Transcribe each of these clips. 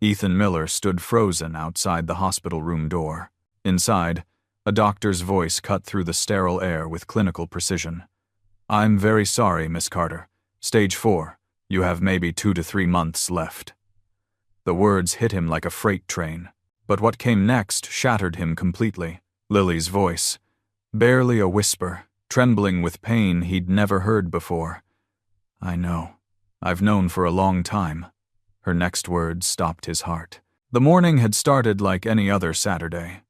Ethan Miller stood frozen outside the hospital room door. Inside, a doctor's voice cut through the sterile air with clinical precision. "I'm very sorry, Miss Carter. Stage 4. You have maybe 2 to 3 months left." The words hit him like a freight train, but what came next shattered him completely. Lily's voice, barely a whisper, trembling with pain he'd never heard before. "I know. I've known for a long time." Her next words stopped his heart. The morning had started like any other Saturday.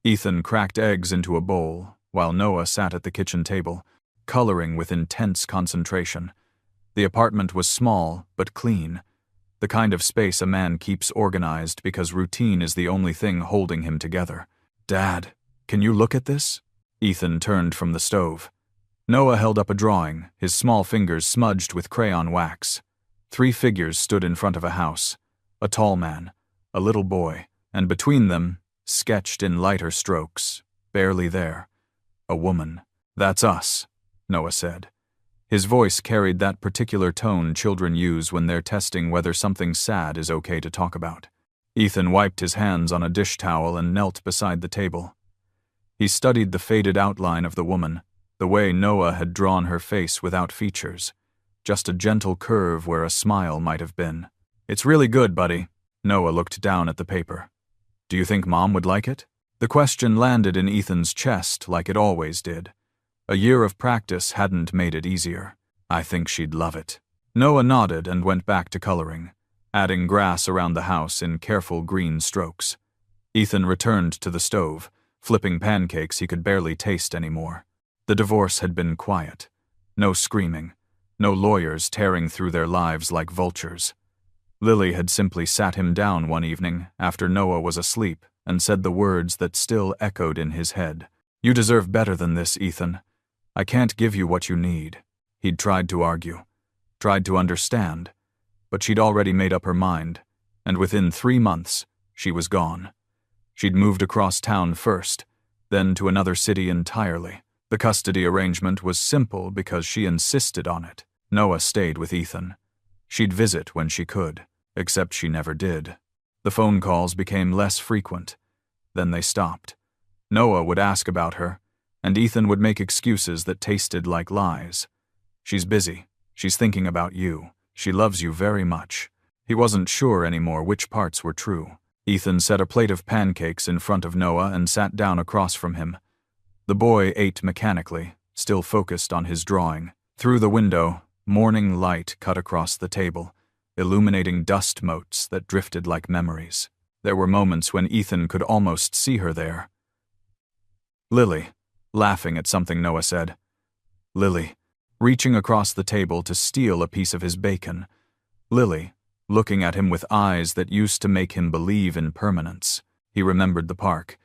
Ethan cracked eggs into a bowl, while Noah sat at the kitchen table, coloring with intense concentration. The apartment was small, but clean, the kind of space a man keeps organized because routine is the only thing holding him together. "Dad, can you look at this?" Ethan turned from the stove. Noah held up a drawing, his small fingers smudged with crayon wax. 3 figures stood in front of a house: a tall man, a little boy, and between them, sketched in lighter strokes, barely there, a woman. "That's us," Noah said. His voice carried that particular tone children use when they're testing whether something sad is okay to talk about. Ethan wiped his hands on a dish towel and knelt beside the table. He studied the faded outline of the woman, the way Noah had drawn her face without features, just a gentle curve where a smile might have been. "It's really good, buddy." Noah looked down at the paper. "Do you think Mom would like it?" The question landed in Ethan's chest like it always did. A year of practice hadn't made it easier. "I think she'd love it." Noah nodded and went back to coloring, adding grass around the house in careful green strokes. Ethan returned to the stove, flipping pancakes he could barely taste anymore. The divorce had been quiet. No screaming. No lawyers tearing through their lives like vultures. Lily had simply sat him down one evening after Noah was asleep and said the words that still echoed in his head. "You deserve better than this, Ethan. I can't give you what you need." He'd tried to argue, tried to understand, but she'd already made up her mind, and within 3 months, she was gone. She'd moved across town first, then to another city entirely. The custody arrangement was simple because she insisted on it. Noah stayed with Ethan. She'd visit when she could, except she never did. The phone calls became less frequent. Then they stopped. Noah would ask about her, and Ethan would make excuses that tasted like lies. "She's busy. She's thinking about you. She loves you very much." He wasn't sure anymore which parts were true. Ethan set a plate of pancakes in front of Noah and sat down across from him. The boy ate mechanically, still focused on his drawing. Through the window, morning light cut across the table, illuminating dust motes that drifted like memories. There were moments when Ethan could almost see her there. "Lily," laughing at something Noah said. Lily, reaching across the table to steal a piece of his bacon. Lily, looking at him with eyes that used to make him believe in permanence. He remembered the park.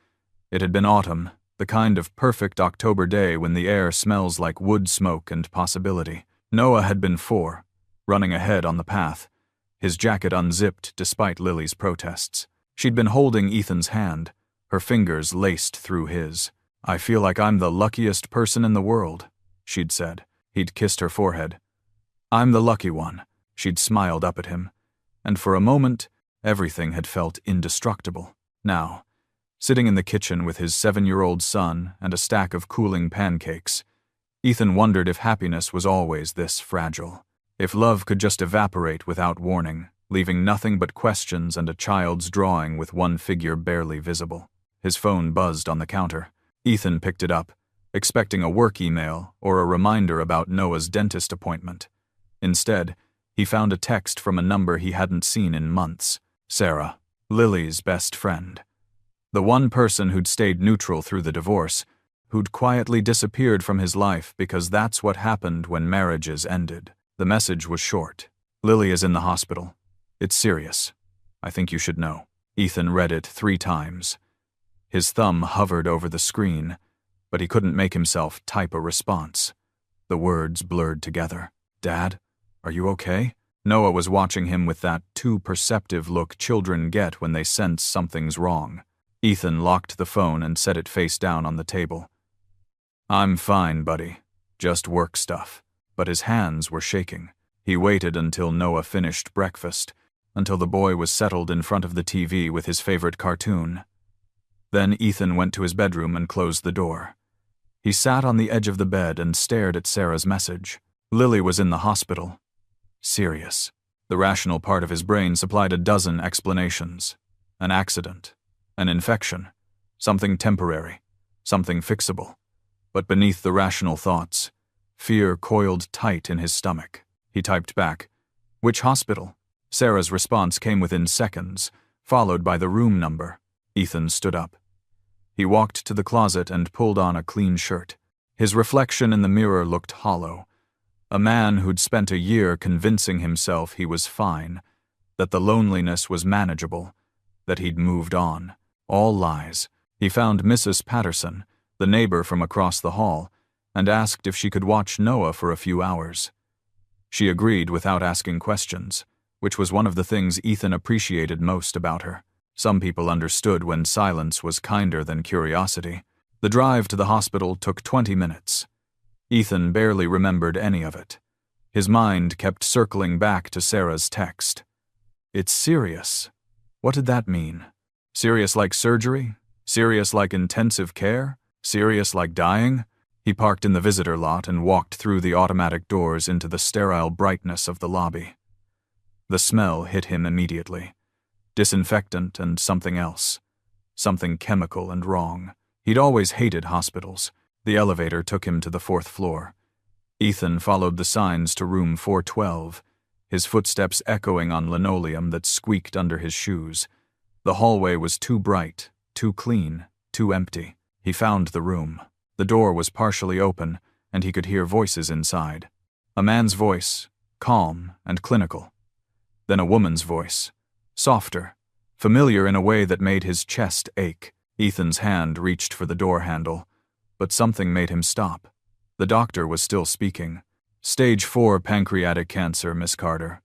It had been autumn, the kind of perfect October day when the air smells like wood smoke and possibility. Noah had been 4, running ahead on the path, his jacket unzipped despite Lily's protests. She'd been holding Ethan's hand, her fingers laced through his. "I feel like I'm the luckiest person in the world," she'd said. He'd kissed her forehead. "I'm the lucky one." She'd smiled up at him, and for a moment, everything had felt indestructible. Now, sitting in the kitchen with his 7-year-old son and a stack of cooling pancakes, Ethan wondered if happiness was always this fragile. If love could just evaporate without warning, leaving nothing but questions and a child's drawing with one figure barely visible. His phone buzzed on the counter. Ethan picked it up, expecting a work email or a reminder about Noah's dentist appointment. Instead, he found a text from a number he hadn't seen in months. Sarah, Lily's best friend. The one person who'd stayed neutral through the divorce, who'd quietly disappeared from his life because that's what happened when marriages ended. The message was short. "Lily is in the hospital. It's serious. I think you should know." Ethan read it 3 times. His thumb hovered over the screen, but he couldn't make himself type a response. The words blurred together. "Dad, are you okay?" Noah was watching him with that too perceptive look children get when they sense something's wrong. Ethan locked the phone and set it face down on the table. "I'm fine, buddy. Just work stuff." But his hands were shaking. He waited until Noah finished breakfast, until the boy was settled in front of the TV with his favorite cartoon. Then Ethan went to his bedroom and closed the door. He sat on the edge of the bed and stared at Sarah's message. Lily was in the hospital. Serious. The rational part of his brain supplied a dozen explanations. An accident. An infection. Something temporary. Something fixable. But beneath the rational thoughts, fear coiled tight in his stomach. He typed back, "Which hospital?" Sarah's response came within seconds, followed by the room number. Ethan stood up. He walked to the closet and pulled on a clean shirt. His reflection in the mirror looked hollow. A man who'd spent a year convincing himself he was fine, that the loneliness was manageable, that he'd moved on. All lies. He found Mrs. Patterson, the neighbor from across the hall, and asked if she could watch Noah for a few hours. She agreed without asking questions, which was one of the things Ethan appreciated most about her. Some people understood when silence was kinder than curiosity. The drive to the hospital took 20 minutes. Ethan barely remembered any of it. His mind kept circling back to Sarah's text. It's serious. What did that mean? Serious like surgery? Serious like intensive care? Serious like dying? He parked in the visitor lot and walked through the automatic doors into the sterile brightness of the lobby. The smell hit him immediately. Disinfectant and something else. Something chemical and wrong. He'd always hated hospitals. The elevator took him to the 4th floor. Ethan followed the signs to room 412, his footsteps echoing on linoleum that squeaked under his shoes. The hallway was too bright, too clean, too empty. He found the room. The door was partially open, and he could hear voices inside. A man's voice, calm and clinical. Then a woman's voice, softer, familiar in a way that made his chest ache. Ethan's hand reached for the door handle, but something made him stop. The doctor was still speaking. "Stage 4 pancreatic cancer, Miss Carter.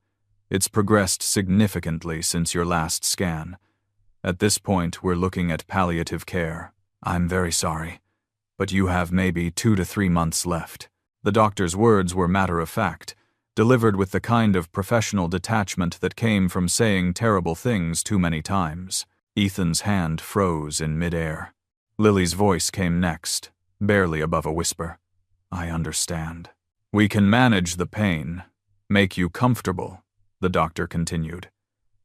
It's progressed significantly since your last scan. At this point, we're looking at palliative care. I'm very sorry, but you have maybe 2 to 3 months left." The doctor's words were matter-of-fact, delivered with the kind of professional detachment that came from saying terrible things too many times. Ethan's hand froze in midair. Lily's voice came next, barely above a whisper. "I understand. We can manage the pain, make you comfortable," the doctor continued.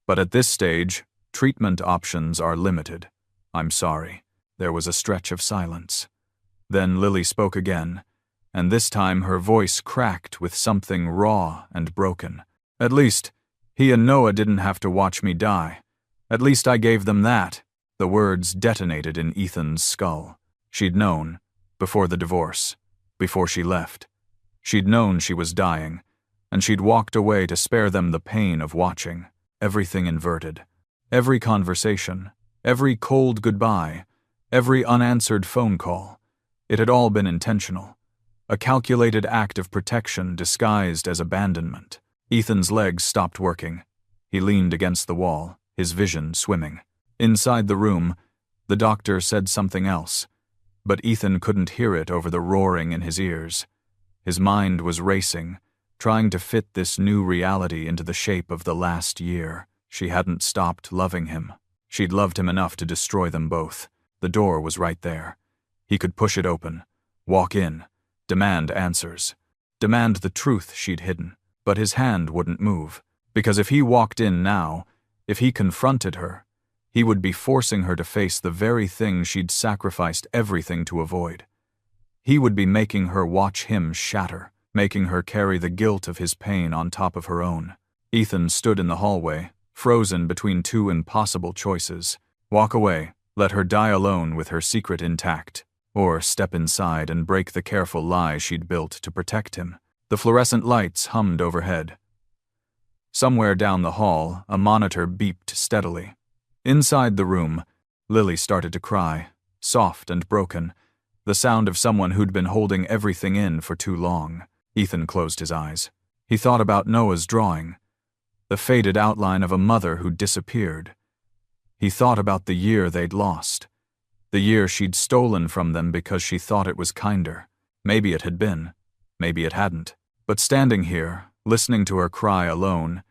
"But at this stage, treatment options are limited. I'm sorry." There was a stretch of silence. Then Lily spoke again, and this time her voice cracked with something raw and broken. "At least, he and Noah didn't have to watch me die. At least I gave them that." The words detonated in Ethan's skull. She'd known, before the divorce, before she left. She'd known she was dying, and she'd walked away to spare them the pain of watching. Everything inverted. Every conversation, every cold goodbye, every unanswered phone call. It had all been intentional. A calculated act of protection disguised as abandonment. Ethan's legs stopped working. He leaned against the wall, his vision swimming. Inside the room, the doctor said something else, but Ethan couldn't hear it over the roaring in his ears. His mind was racing, trying to fit this new reality into the shape of the last year. She hadn't stopped loving him. She'd loved him enough to destroy them both. The door was right there. He could push it open, walk in, demand answers, demand the truth she'd hidden. But his hand wouldn't move, because if he walked in now, if he confronted her, he would be forcing her to face the very thing she'd sacrificed everything to avoid. He would be making her watch him shatter, making her carry the guilt of his pain on top of her own. Ethan stood in the hallway, frozen between two impossible choices. Walk away, let her die alone with her secret intact, or step inside and break the careful lie she'd built to protect him. The fluorescent lights hummed overhead. Somewhere down the hall, a monitor beeped steadily. Inside the room, Lily started to cry, soft and broken, the sound of someone who'd been holding everything in for too long. Ethan closed his eyes. He thought about Noah's drawing, the faded outline of a mother who'd disappeared. He thought about the year they'd lost, the year she'd stolen from them because she thought it was kinder. Maybe it had been, maybe it hadn't. But standing here, listening to her cry alone,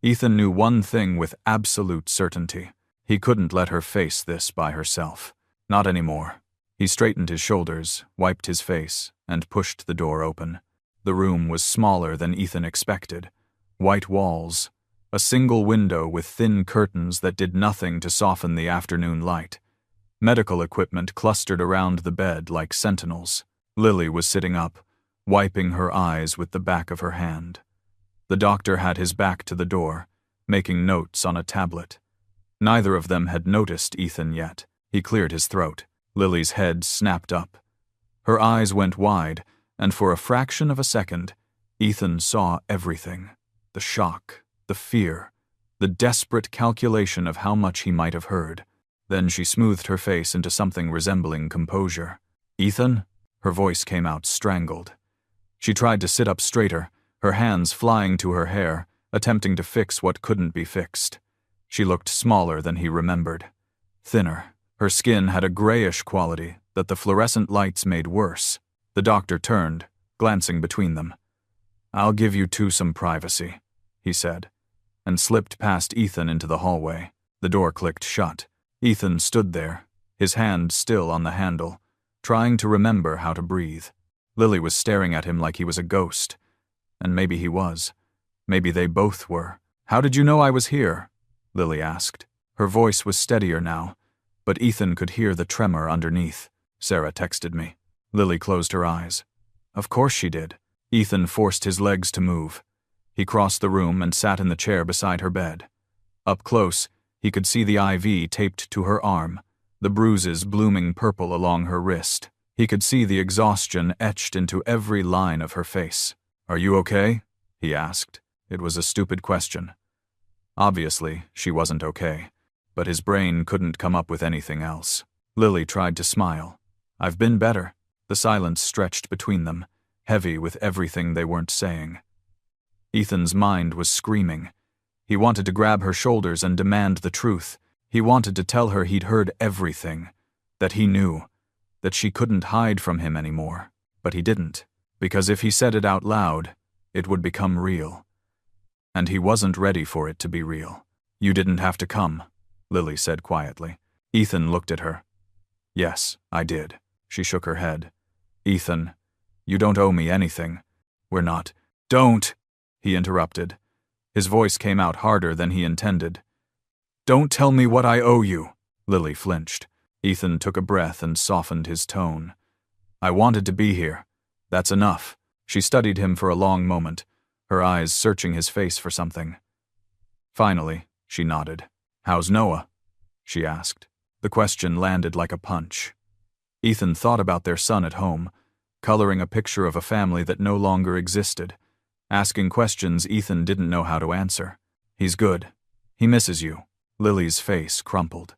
Ethan knew one thing with absolute certainty. He couldn't let her face this by herself. Not anymore. He straightened his shoulders, wiped his face, and pushed the door open. The room was smaller than Ethan expected. White walls, a single window with thin curtains that did nothing to soften the afternoon light. Medical equipment clustered around the bed like sentinels. Lily was sitting up, wiping her eyes with the back of her hand. The doctor had his back to the door, making notes on a tablet. Neither of them had noticed Ethan yet. He cleared his throat. Lily's head snapped up. Her eyes went wide, and for a fraction of a second, Ethan saw everything. The shock, the fear, the desperate calculation of how much he might have heard. Then she smoothed her face into something resembling composure. "Ethan?" Her voice came out strangled. She tried to sit up straighter, her hands flying to her hair, attempting to fix what couldn't be fixed. She looked smaller than he remembered. Thinner. Her skin had a grayish quality that the fluorescent lights made worse. The doctor turned, glancing between them. "I'll give you two some privacy," he said, and slipped past Ethan into the hallway. The door clicked shut. Ethan stood there, his hand still on the handle, trying to remember how to breathe. Lily was staring at him like he was a ghost. And maybe he was. Maybe they both were. "How did you know I was here?" Lily asked. Her voice was steadier now, but Ethan could hear the tremor underneath. "Sarah texted me." Lily closed her eyes. Of course she did. Ethan forced his legs to move. He crossed the room and sat in the chair beside her bed. Up close, he could see the IV taped to her arm, the bruises blooming purple along her wrist. He could see the exhaustion etched into every line of her face. "Are you okay?" he asked. It was a stupid question. Obviously, she wasn't okay, but his brain couldn't come up with anything else. Lily tried to smile. "I've been better." The silence stretched between them, heavy with everything they weren't saying. Ethan's mind was screaming. He wanted to grab her shoulders and demand the truth. He wanted to tell her he'd heard everything, that he knew, that she couldn't hide from him anymore. But he didn't, because if he said it out loud, it would become real. And he wasn't ready for it to be real. "You didn't have to come," Lily said quietly. Ethan looked at her. "Yes, I did." She shook her head. "Ethan, you don't owe me anything. We're not—" "Don't!" he interrupted. His voice came out harder than he intended. "Don't tell me what I owe you." Lily flinched. Ethan took a breath and softened his tone. "I wanted to be here. That's enough." She studied him for a long moment, her eyes searching his face for something. Finally, she nodded. "How's Noah?" she asked. The question landed like a punch. Ethan thought about their son at home, coloring a picture of a family that no longer existed, asking questions Ethan didn't know how to answer. "He's good. He misses you." Lily's face crumpled.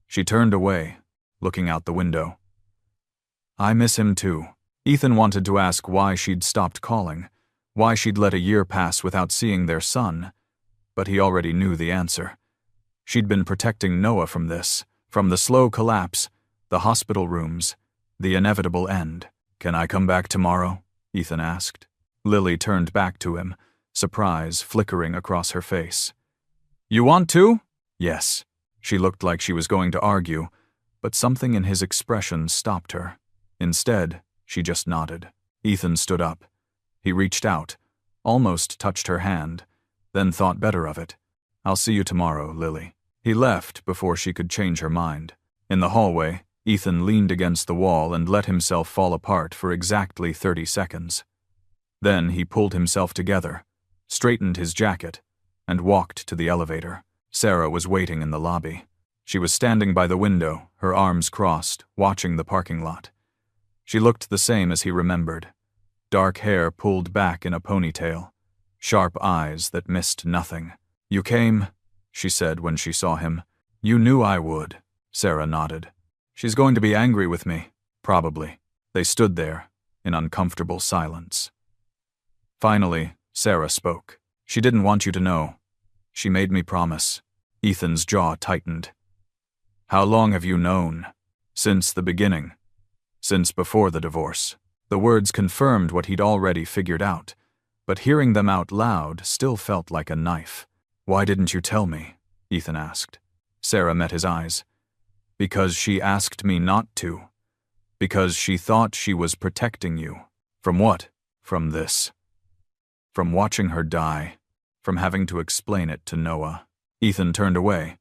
She turned away, looking out the window. "I miss him too." Ethan wanted to ask why she'd stopped calling, why she'd let a year pass without seeing their son, but he already knew the answer. She'd been protecting Noah from this, from the slow collapse, the hospital rooms, the inevitable end. "Can I come back tomorrow?" Ethan asked. Lily turned back to him, surprise flickering across her face. "You want to?" "Yes." She looked like she was going to argue, but something in his expression stopped her. Instead, she just nodded. Ethan stood up. He reached out, almost touched her hand, then thought better of it. "I'll see you tomorrow, Lily." He left before she could change her mind. In the hallway, Ethan leaned against the wall and let himself fall apart for exactly 30 seconds. Then he pulled himself together, straightened his jacket, and walked to the elevator. Sarah was waiting in the lobby. She was standing by the window, her arms crossed, watching the parking lot. She looked the same as he remembered. Dark hair pulled back in a ponytail, sharp eyes that missed nothing. "You came," she said when she saw him. "You knew I would." Sarah nodded. "She's going to be angry with me, probably." They stood there, in uncomfortable silence. Finally, Sarah spoke. "She didn't want you to know. She made me promise." Ethan's jaw tightened. "How long have you known?" "Since the beginning. Since before the divorce." The words confirmed what he'd already figured out, but hearing them out loud still felt like a knife. Why didn't you tell me? Ethan asked. Sarah met his eyes. Because she asked me not to. Because she thought she was protecting you. From what? From this. From watching her die. From having to explain it to Noah. Ethan turned away.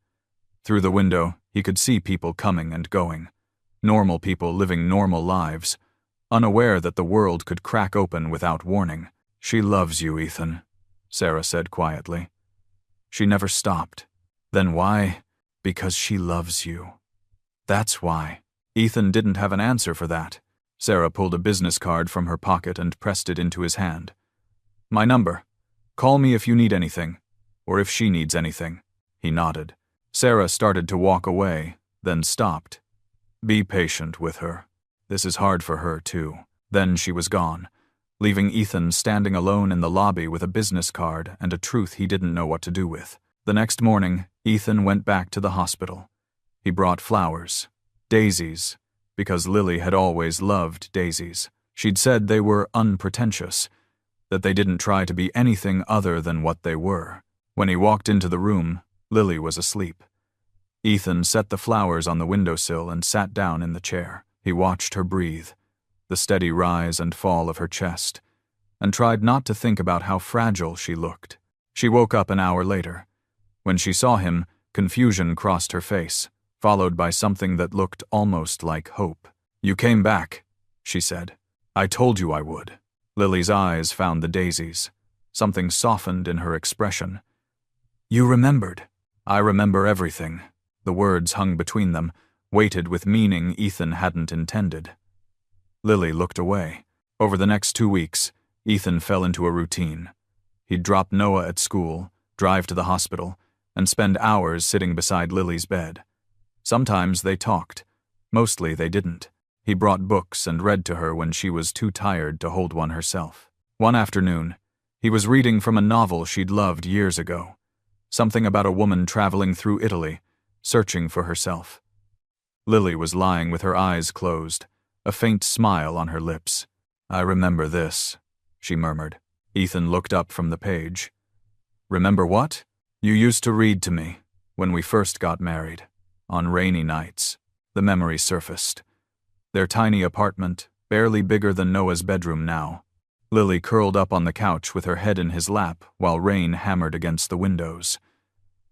Through the window, he could see people coming and going. Normal people living normal lives, unaware that the world could crack open without warning. She loves you, Ethan, Sarah said quietly. She never stopped. Then why? Because she loves you. That's why. Ethan didn't have an answer for that. Sarah pulled a business card from her pocket and pressed it into his hand. My number. Call me if you need anything, or if she needs anything. He nodded. Sarah started to walk away, then stopped. Be patient with her. This is hard for her, too. Then she was gone, leaving Ethan standing alone in the lobby with a business card and a truth he didn't know what to do with. The next morning, Ethan went back to the hospital. He brought flowers. Daisies, because Lily had always loved daisies. She'd said they were unpretentious, that they didn't try to be anything other than what they were. When he walked into the room, Lily was asleep. Ethan set the flowers on the windowsill and sat down in the chair. He watched her breathe, the steady rise and fall of her chest, and tried not to think about how fragile she looked. She woke up an hour later. When she saw him, confusion crossed her face, followed by something that looked almost like hope. You came back, she said. I told you I would. Lily's eyes found the daisies. Something softened in her expression. You remembered. I remember everything. The words hung between them, weighted with meaning Ethan hadn't intended. Lily looked away. Over the next 2 weeks, Ethan fell into a routine. He'd drop Noah at school, drive to the hospital, and spend hours sitting beside Lily's bed. Sometimes they talked. Mostly they didn't. He brought books and read to her when she was too tired to hold one herself. One afternoon, he was reading from a novel she'd loved years ago. Something about a woman traveling through Italy, searching for herself. Lily was lying with her eyes closed, a faint smile on her lips. I remember this, she murmured. Ethan looked up from the page. Remember what? You used to read to me, when we first got married, on rainy nights. The memory surfaced. Their tiny apartment, barely bigger than Noah's bedroom now. Lily curled up on the couch with her head in his lap while rain hammered against the windows.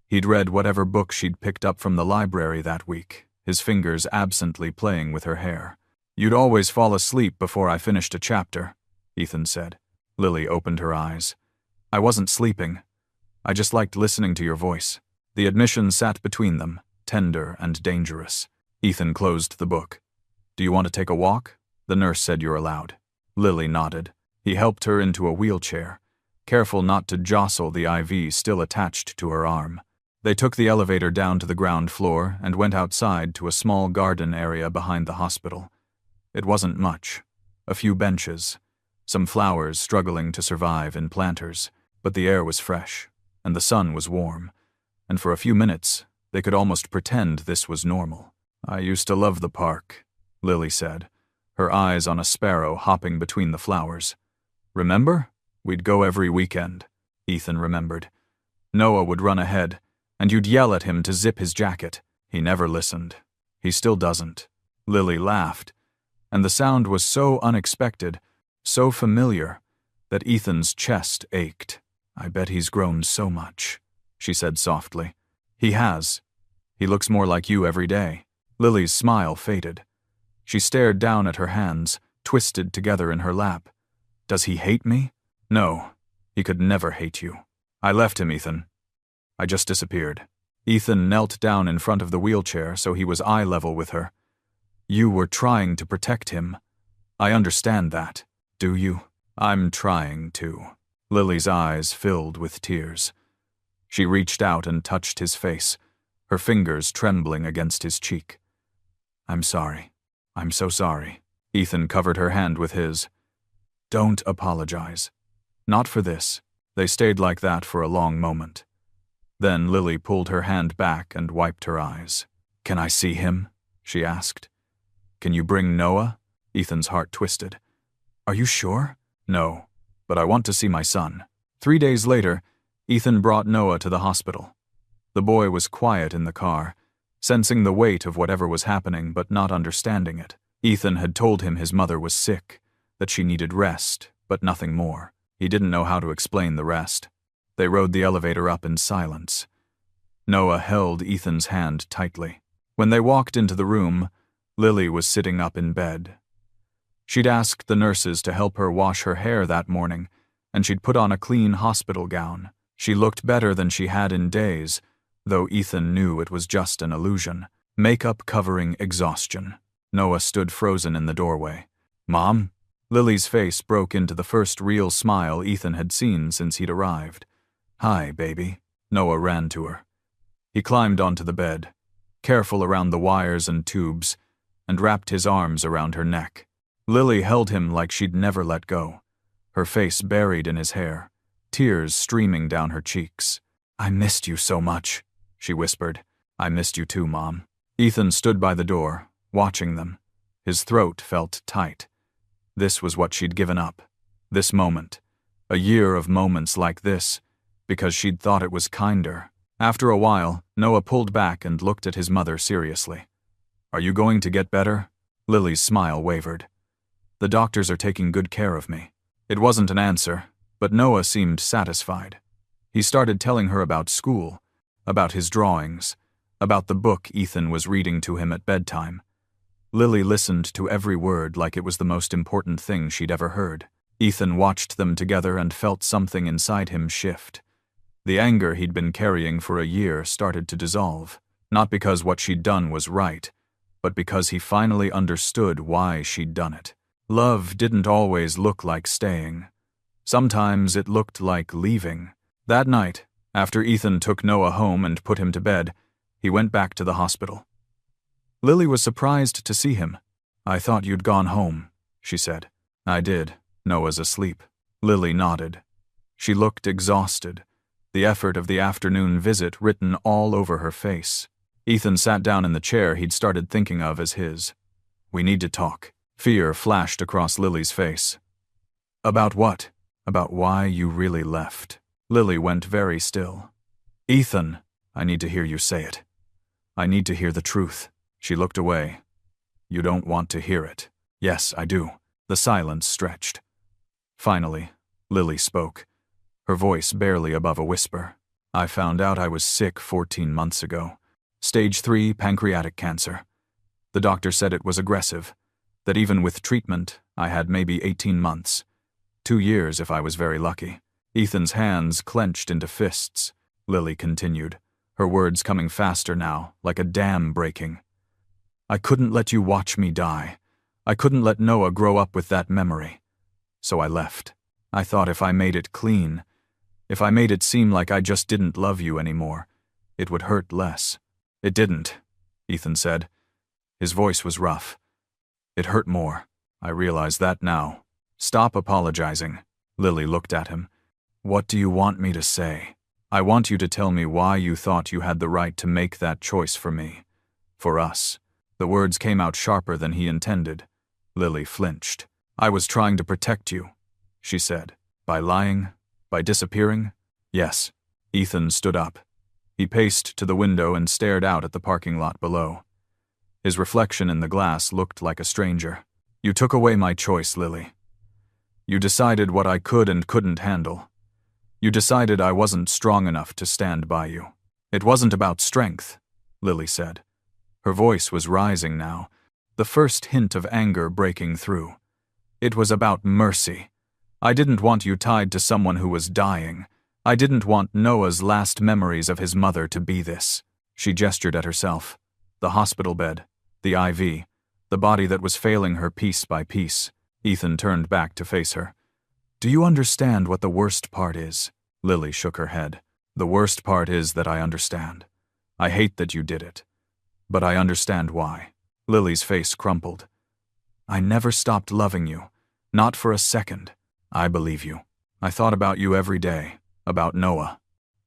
He'd read whatever book she'd picked up from the library that week, his fingers absently playing with her hair. You'd always fall asleep before I finished a chapter, Ethan said. Lily opened her eyes. I wasn't sleeping. I just liked listening to your voice. The admission sat between them, tender and dangerous. Ethan closed the book. Do you want to take a walk? The nurse said you're allowed. Lily nodded. He helped her into a wheelchair, careful not to jostle the IV still attached to her arm. They took the elevator down to the ground floor and went outside to a small garden area behind the hospital. It wasn't much. A few benches, some flowers struggling to survive in planters, but the air was fresh, and the sun was warm, and for a few minutes, they could almost pretend this was normal. I used to love the park, Lily said, her eyes on a sparrow hopping between the flowers. Remember? We'd go every weekend, Ethan remembered. Noah would run ahead, and you'd yell at him to zip his jacket. He never listened. He still doesn't. Lily laughed, and the sound was so unexpected, so familiar, that Ethan's chest ached. I bet he's grown so much, she said softly. He has. He looks more like you every day. Lily's smile faded. She stared down at her hands, twisted together in her lap. Does he hate me? No, he could never hate you. I left him, Ethan. I just disappeared. Ethan knelt down in front of the wheelchair so he was eye level with her. You were trying to protect him. I understand that. Do you? I'm trying to. Lily's eyes filled with tears. She reached out and touched his face, her fingers trembling against his cheek. I'm sorry. I'm so sorry. Ethan covered her hand with his. Don't apologize. Not for this. They stayed like that for a long moment. Then Lily pulled her hand back and wiped her eyes. Can I see him? She asked. Can you bring Noah? Ethan's heart twisted. Are you sure? No, but I want to see my son. 3 days later, Ethan brought Noah to the hospital. The boy was quiet in the car, sensing the weight of whatever was happening but not understanding it. Ethan had told him his mother was sick, that she needed rest, but nothing more. He didn't know how to explain the rest. They rode the elevator up in silence. Noah held Ethan's hand tightly. When they walked into the room, Lily was sitting up in bed. She'd asked the nurses to help her wash her hair that morning, and she'd put on a clean hospital gown. She looked better than she had in days, though Ethan knew it was just an illusion. Makeup covering exhaustion. Noah stood frozen in the doorway. "Mom?" Lily's face broke into the first real smile Ethan had seen since he'd arrived. "Hi, baby." Noah ran to her. He climbed onto the bed, careful around the wires and tubes, and wrapped his arms around her neck. Lily held him like she'd never let go, her face buried in his hair, tears streaming down her cheeks. "I missed you so much," she whispered. "I missed you too, Mom." Ethan stood by the door, watching them. His throat felt tight. This was what she'd given up. This moment. A year of moments like this, because she'd thought it was kinder. After a while, Noah pulled back and looked at his mother seriously. "Are you going to get better?" Lily's smile wavered. "The doctors are taking good care of me." It wasn't an answer, but Noah seemed satisfied. He started telling her about school, about his drawings, about the book Ethan was reading to him at bedtime. Lily listened to every word like it was the most important thing she'd ever heard. Ethan watched them together and felt something inside him shift. The anger he'd been carrying for a year started to dissolve, not because what she'd done was right, but because he finally understood why she'd done it. Love didn't always look like staying. Sometimes it looked like leaving. That night, after Ethan took Noah home and put him to bed, he went back to the hospital. Lily was surprised to see him. "I thought you'd gone home," she said. "I did. Noah's asleep." Lily nodded. She looked exhausted, the effort of the afternoon visit written all over her face. Ethan sat down in the chair he'd started thinking of as his. "We need to talk." Fear flashed across Lily's face. "About what?" "About why you really left." Lily went very still. "Ethan, I need to hear you say it. I need to hear the truth." She looked away. "You don't want to hear it." "Yes, I do." The silence stretched. Finally, Lily spoke, her voice barely above a whisper. "I found out I was sick 14 months ago. Stage 3 pancreatic cancer. The doctor said it was aggressive, that even with treatment, I had maybe 18 months. 2 years if I was very lucky." Ethan's hands clenched into fists. Lily continued, her words coming faster now, like a dam breaking. "I couldn't let you watch me die. I couldn't let Noah grow up with that memory. So I left. I thought if I made it clean, if I made it seem like I just didn't love you anymore, it would hurt less." "It didn't," Ethan said. His voice was rough. "It hurt more. I realize that now." "Stop apologizing." Lily looked at him. "What do you want me to say?" "I want you to tell me why you thought you had the right to make that choice for me. For us." The words came out sharper than he intended. Lily flinched. "I was trying to protect you," she said. "By lying? By disappearing?" "Yes." Ethan stood up. He paced to the window and stared out at the parking lot below. His reflection in the glass looked like a stranger. "You took away my choice, Lily. You decided what I could and couldn't handle. You decided I wasn't strong enough to stand by you." "It wasn't about strength," Lily said. Her voice was rising now, the first hint of anger breaking through. "It was about mercy. I didn't want you tied to someone who was dying. I didn't want Noah's last memories of his mother to be this." She gestured at herself. The hospital bed, the IV, the body that was failing her piece by piece. Ethan turned back to face her. "Do you understand what the worst part is?" Lily shook her head. "The worst part is that I understand. I hate that you did it. But I understand why." Lily's face crumpled. "I never stopped loving you. Not for a second. I believe you. I thought about you every day. About Noah.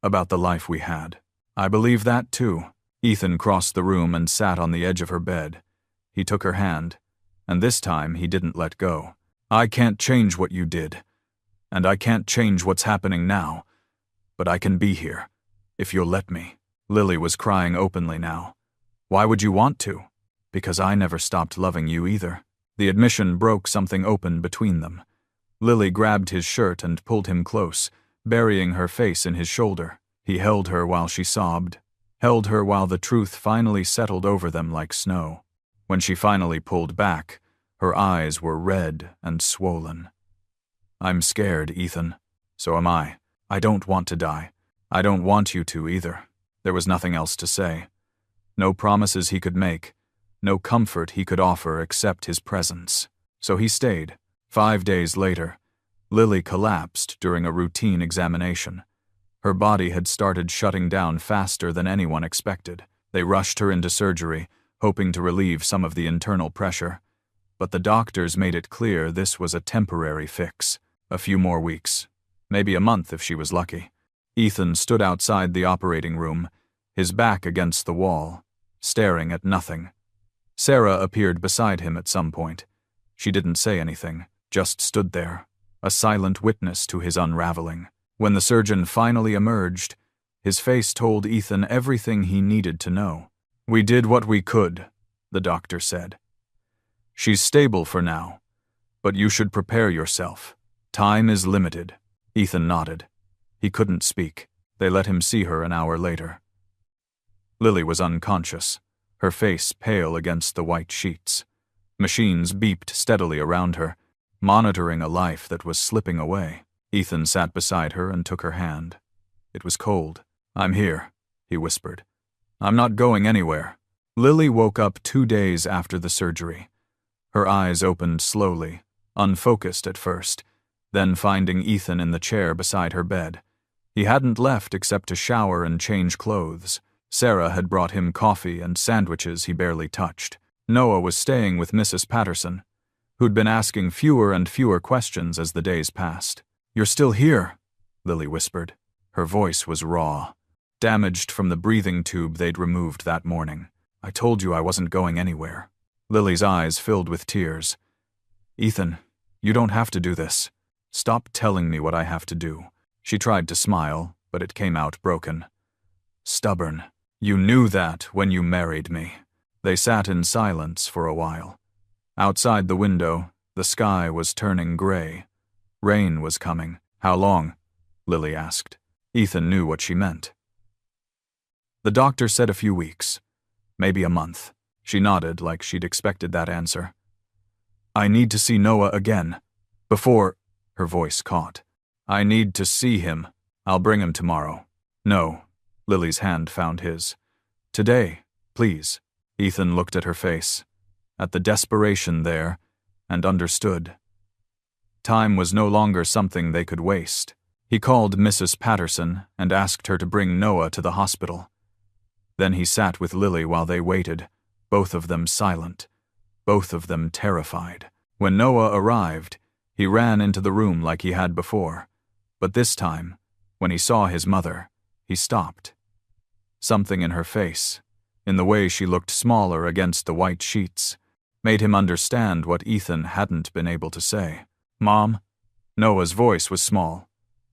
About the life we had. I believe that too." Ethan crossed the room and sat on the edge of her bed. He took her hand, and this time he didn't let go. "I can't change what you did. And I can't change what's happening now. but I can be here, if you'll let me. Lily was crying openly now. Why would you want to? Because I never stopped loving you either. The admission broke something open between them. Lily grabbed his shirt and pulled him close, burying her face in his shoulder. He held her while she sobbed, held her while the truth finally settled over them like snow. When she finally pulled back, her eyes were red and swollen. I'm scared, Ethan. So am I. I don't want to die. I don't want you to either. There was nothing else to say. No promises he could make. No comfort he could offer except his presence. So he stayed. 5 days later, Lily collapsed during a routine examination. Her body had started shutting down faster than anyone expected. They rushed her into surgery, hoping to relieve some of the internal pressure. But the doctors made it clear this was a temporary fix. A few more weeks. Maybe a month if she was lucky. Ethan stood outside the operating room, his back against the wall, staring at nothing. Sarah appeared beside him at some point. She didn't say anything, just stood there, a silent witness to his unraveling. When the surgeon finally emerged, his face told Ethan everything he needed to know. We did what we could, the doctor said. She's stable for now, but you should prepare yourself. Time is limited. Ethan nodded. He couldn't speak. They let him see her an hour later. Lily was unconscious, her face pale against the white sheets. Machines beeped steadily around her, monitoring a life that was slipping away. Ethan sat beside her and took her hand. It was cold. I'm here, he whispered. I'm not going anywhere. Lily woke up 2 days after the surgery. Her eyes opened slowly, unfocused at first, then finding Ethan in the chair beside her bed. He hadn't left except to shower and change clothes. Sarah had brought him coffee and sandwiches he barely touched. Noah was staying with Mrs. Patterson, who'd been asking fewer and fewer questions as the days passed. You're still here, Lily whispered. Her voice was raw, damaged from the breathing tube they'd removed that morning. I told you I wasn't going anywhere. Lily's eyes filled with tears. Ethan, you don't have to do this. Stop telling me what I have to do. She tried to smile, but it came out broken. Stubborn. You knew that when you married me. They sat in silence for a while. Outside the window, the sky was turning gray. Rain was coming. How long? Lily asked. Ethan knew what she meant. The doctor said a few weeks. Maybe a month. She nodded like she'd expected that answer. I need to see Noah again. Before... Her voice caught. I need to see him. I'll bring him tomorrow. No. Lily's hand found his. Today, please. Ethan looked at her face, at the desperation there, and understood. Time was no longer something they could waste. He called Mrs. Patterson and asked her to bring Noah to the hospital. Then he sat with Lily while they waited, both of them silent, both of them terrified. When Noah arrived, he ran into the room like he had before, but this time, when he saw his mother, he stopped. Something in her face, in the way she looked smaller against the white sheets, made him understand what Ethan hadn't been able to say. Mom? Noah's voice was small.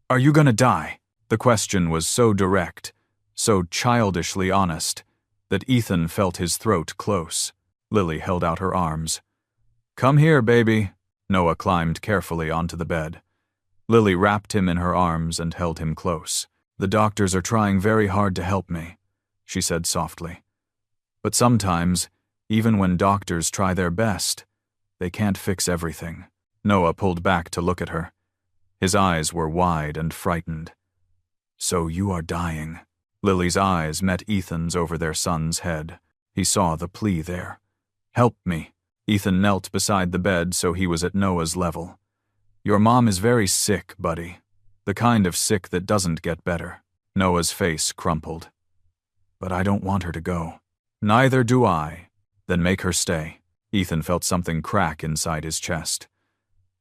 Are you gonna die? The question was so direct, so childishly honest, that Ethan felt his throat close. Lily held out her arms. Come here, baby. Noah climbed carefully onto the bed. Lily wrapped him in her arms and held him close. The doctors are trying very hard to help me, she said softly. But sometimes, even when doctors try their best, they can't fix everything. Noah pulled back to look at her. His eyes were wide and frightened. So you are dying. Lily's eyes met Ethan's over their son's head. He saw the plea there. Help me. Ethan knelt beside the bed so he was at Noah's level. Your mom is very sick, buddy. The kind of sick that doesn't get better. Noah's face crumpled. But I don't want her to go. Neither do I. Then make her stay. Ethan felt something crack inside his chest.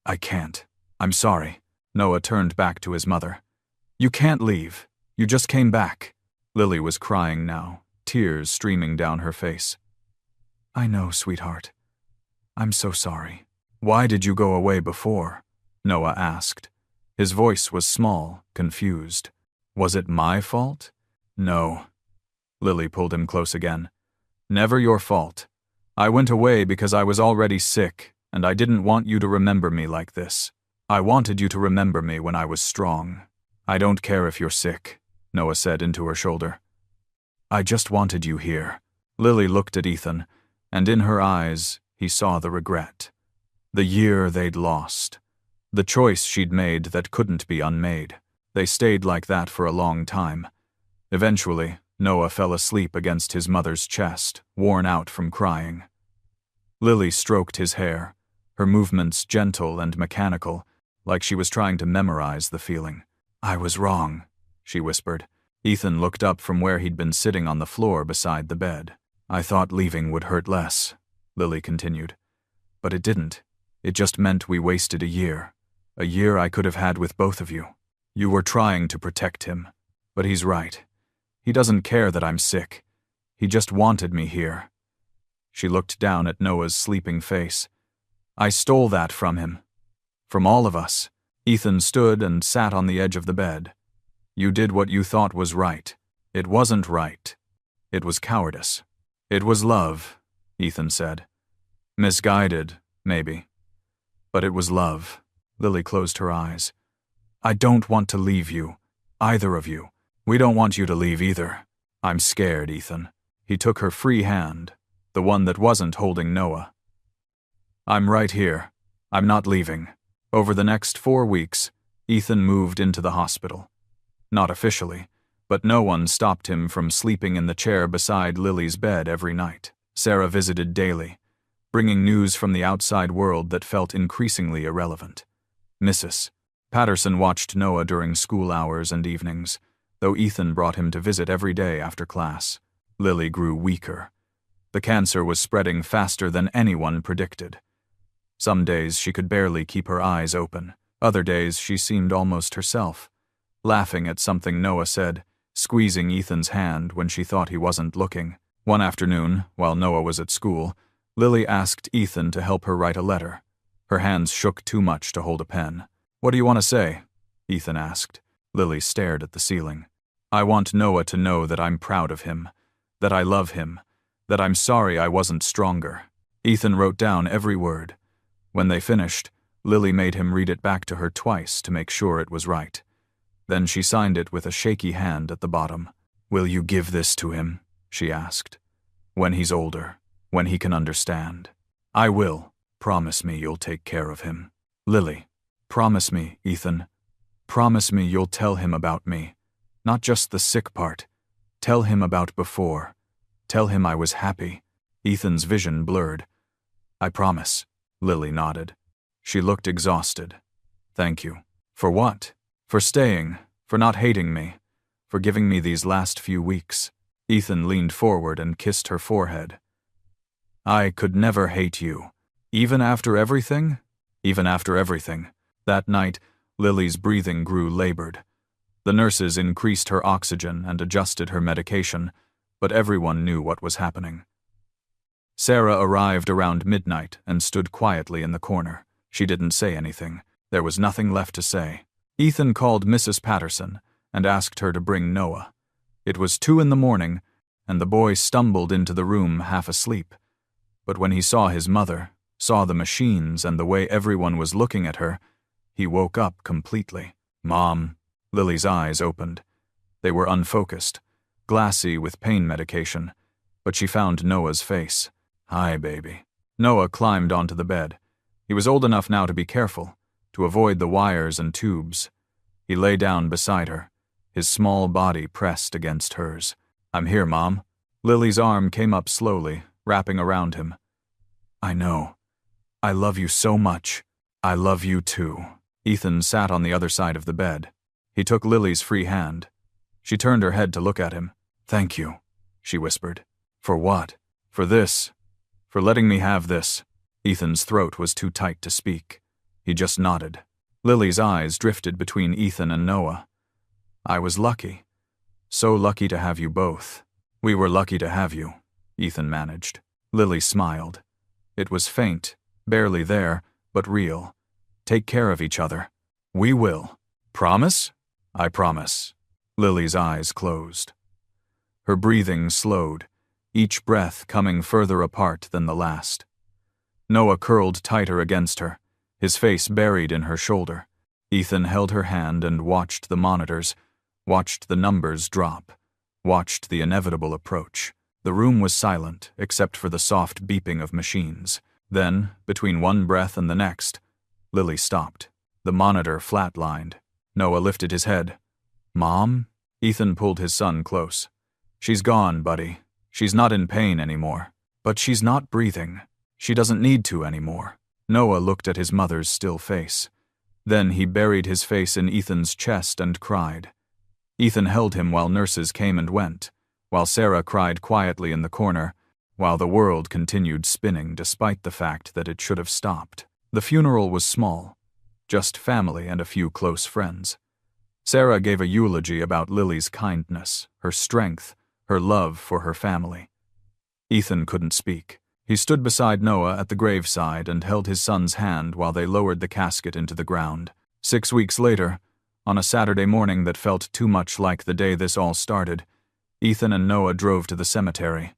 I can't. I'm sorry. Noah turned back to his mother. You can't leave. You just came back. Lily was crying now, tears streaming down her face. I know, sweetheart. I'm so sorry. Why did you go away before? Noah asked. His voice was small, confused. Was it my fault? No. Lily pulled him close again. Never your fault. I went away because I was already sick, and I didn't want you to remember me like this. I wanted you to remember me when I was strong. I don't care if you're sick, Noah said into her shoulder. I just wanted you here. Lily looked at Ethan, and in her eyes he saw the regret. The year they'd lost. The choice she'd made that couldn't be unmade. They stayed like that for a long time. Eventually, Noah fell asleep against his mother's chest, worn out from crying. Lily stroked his hair, her movements gentle and mechanical, like she was trying to memorize the feeling. I was wrong, she whispered. Ethan looked up from where he'd been sitting on the floor beside the bed. I thought leaving would hurt less, Lily continued. But it didn't. It just meant we wasted a year. A year I could have had with both of you. You were trying to protect him. But he's right. He doesn't care that I'm sick. He just wanted me here. She looked down at Noah's sleeping face. I stole that from him. From all of us. Ethan stood and sat on the edge of the bed. You did what you thought was right. It wasn't right. It was cowardice. It was love, Ethan said. Misguided, maybe. But it was love. Lily closed her eyes. I don't want to leave you. Either of you. We don't want you to leave either. I'm scared, Ethan. He took her free hand, the one that wasn't holding Noah. I'm right here. I'm not leaving. Over the next 4 weeks, Ethan moved into the hospital. Not officially, but no one stopped him from sleeping in the chair beside Lily's bed every night. Sarah visited daily, bringing news from the outside world that felt increasingly irrelevant. Mrs. Patterson watched Noah during school hours and evenings, though Ethan brought him to visit every day after class. Lily grew weaker. The cancer was spreading faster than anyone predicted. Some days she could barely keep her eyes open. Other days she seemed almost herself, laughing at something Noah said, squeezing Ethan's hand when she thought he wasn't looking. One afternoon, while Noah was at school, Lily asked Ethan to help her write a letter. Her hands shook too much to hold a pen. What do you want to say? Ethan asked. Lily stared at the ceiling. I want Noah to know that I'm proud of him, that I love him, that I'm sorry I wasn't stronger. Ethan wrote down every word. When they finished, Lily made him read it back to her twice to make sure it was right. Then she signed it with a shaky hand at the bottom. Will you give this to him? She asked. When he's older, when he can understand. I will. Promise me you'll take care of him. Lily. Promise me, Ethan. Promise me you'll tell him about me. Not just the sick part. Tell him about before. Tell him I was happy. Ethan's vision blurred. I promise. Lily nodded. She looked exhausted. Thank you. For what? For staying. For not hating me. For giving me these last few weeks. Ethan leaned forward and kissed her forehead. I could never hate you. Even after everything? Even after everything. That night, Lily's breathing grew labored. The nurses increased her oxygen and adjusted her medication, but everyone knew what was happening. Sarah arrived around midnight and stood quietly in the corner. She didn't say anything. There was nothing left to say. Ethan called Mrs. Patterson and asked her to bring Noah. It was 2 a.m, and the boy stumbled into the room half asleep. But when he saw his mother, saw the machines and the way everyone was looking at her, he woke up completely. Mom. Lily's eyes opened. They were unfocused, glassy with pain medication, but she found Noah's face. Hi, baby. Noah climbed onto the bed. He was old enough now to be careful, to avoid the wires and tubes. He lay down beside her, his small body pressed against hers. I'm here, Mom. Lily's arm came up slowly, wrapping around him. I know. I love you so much. I love you too. Ethan sat on the other side of the bed. He took Lily's free hand. She turned her head to look at him. Thank you, she whispered. For what? For this. For letting me have this. Ethan's throat was too tight to speak. He just nodded. Lily's eyes drifted between Ethan and Noah. I was lucky. So lucky to have you both. We were lucky to have you, Ethan managed. Lily smiled. It was faint, barely there, but real. Take care of each other. We will. Promise? I promise. Lily's eyes closed. Her breathing slowed, each breath coming further apart than the last. Noah curled tighter against her, his face buried in her shoulder. Ethan held her hand and watched the monitors, watched the numbers drop, watched the inevitable approach. The room was silent, except for the soft beeping of machines. Then, between one breath and the next, Lily stopped. The monitor flatlined. Noah lifted his head. "Mom?" Ethan pulled his son close. "She's gone, buddy. She's not in pain anymore. But she's not breathing. She doesn't need to anymore." Noah looked at his mother's still face. Then he buried his face in Ethan's chest and cried. Ethan held him while nurses came and went, while Sarah cried quietly in the corner, while the world continued spinning despite the fact that it should have stopped. The funeral was small, just family and a few close friends. Sarah gave a eulogy about Lily's kindness, her strength, her love for her family. Ethan couldn't speak. He stood beside Noah at the graveside and held his son's hand while they lowered the casket into the ground. 6 weeks later, on a Saturday morning that felt too much like the day this all started, Ethan and Noah drove to the cemetery.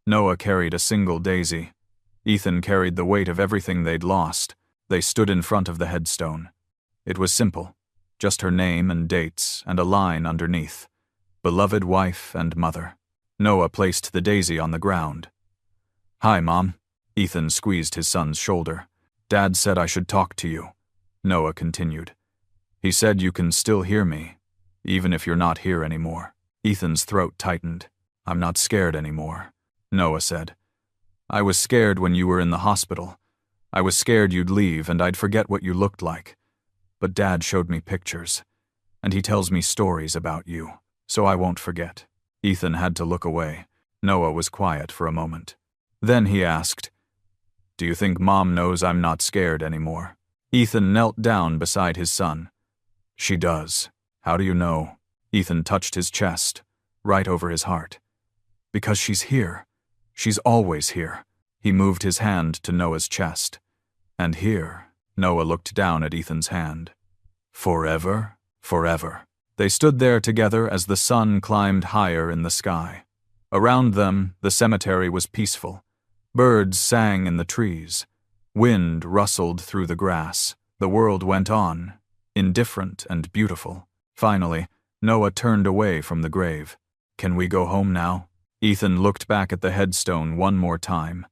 Noah carried a single daisy. Ethan carried the weight of everything they'd lost. They stood in front of the headstone. It was simple, just her name and dates and a line underneath. Beloved wife and mother. Noah placed the daisy on the ground. "Hi, Mom." Ethan squeezed his son's shoulder. "Dad said I should talk to you," Noah continued. "He said you can still hear me, even if you're not here anymore." Ethan's throat tightened. "I'm not scared anymore," Noah said. "I was scared when you were in the hospital. I was scared you'd leave and I'd forget what you looked like. But Dad showed me pictures, and he tells me stories about you, so I won't forget." Ethan had to look away. Noah was quiet for a moment. Then he asked, "Do you think Mom knows I'm not scared anymore?" Ethan knelt down beside his son. "She does." "How do you know?" Ethan touched his chest, right over his heart. "Because she's here. She's always here." He moved his hand to Noah's chest. "And here," Noah looked down at Ethan's hand. "Forever, forever." They stood there together as the sun climbed higher in the sky. Around them, the cemetery was peaceful. Birds sang in the trees. Wind rustled through the grass. The world went on, indifferent and beautiful. Finally, Noah turned away from the grave. "Can we go home now?" Ethan looked back at the headstone one more time.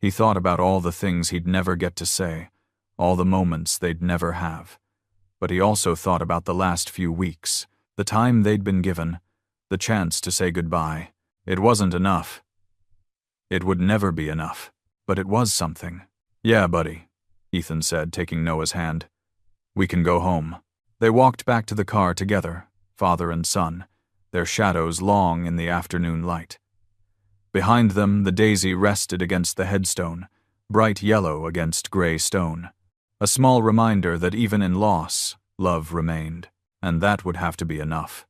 He thought about all the things he'd never get to say, all the moments they'd never have. But he also thought about the last few weeks, the time they'd been given, the chance to say goodbye. It wasn't enough. It would never be enough, but it was something. "Yeah, buddy," Ethan said, taking Noah's hand. "We can go home." They walked back to the car together, father and son, their shadows long in the afternoon light. Behind them, the daisy rested against the headstone, bright yellow against gray stone. A small reminder that even in loss, love remained, and that would have to be enough.